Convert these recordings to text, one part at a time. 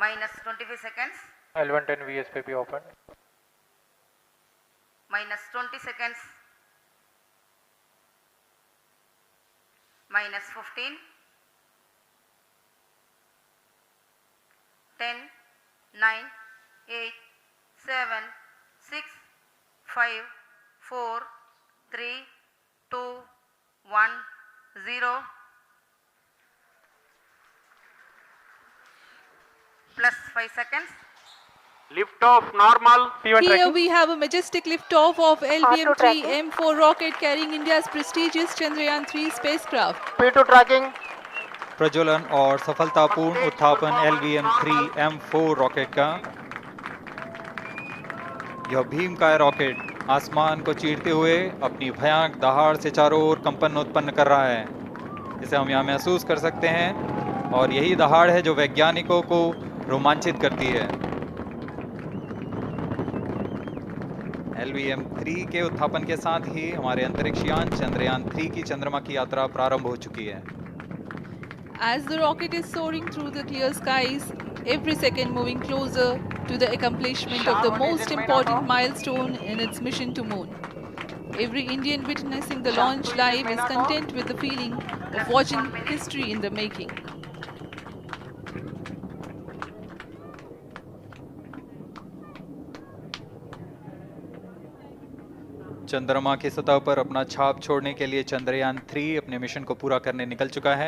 minus 25 seconds, L110 VSPP open. minus 20 seconds, minus 15, 10, 9, 8, 7, 6, 5, 4, 3, 2, 1, 0. Plus 5 seconds. Lift off normal. P1 Here tracking. we have a majestic liftoff of R2 tracking. LVM-3 M4 rocket carrying India's prestigious Chandrayan-3 spacecraft. P2 tracking. प्रज्वलन और सफलतापूर्ण उत्थापन LVM-3 M4 rocket का। यह भीमकाय rocket आसमान को चीरते हुए अपनी भयानक दहाड़ से चारों ओर कंपन उत्पन्न कर रहा है, जिसे हम यहाँ महसूस कर सकते हैं, और यही दहाड़ है जो वैज्ञानिकों को रोमांचित करती है। LVM-3 के उत्थापन के साथ ही हमारे अंतरिक्ष यान चंद्रयान-3 की चंद्रमा की यात्रा प्रारंभ हो चुकी है। As the rocket is soaring through the clear skies, every second moving closer to the accomplishment of the most important milestone in its mission to moon. Every Indian witnessing the launch live is content with the feeling of watching history in the making. चंद्रमा की सतह पर अपना छाप छोड़ने के लिए चंद्रयान-3 अपने मिशन को पूरा करने निकल चुका है।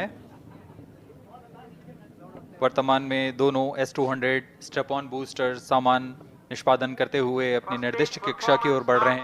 वर्तमान में दोनों S-200 स्टेप ऑन बूस्टर सामान निष्पादन करते हुए अपनी निर्दिष्ट कक्षा की ओर बढ़ रहे हैं।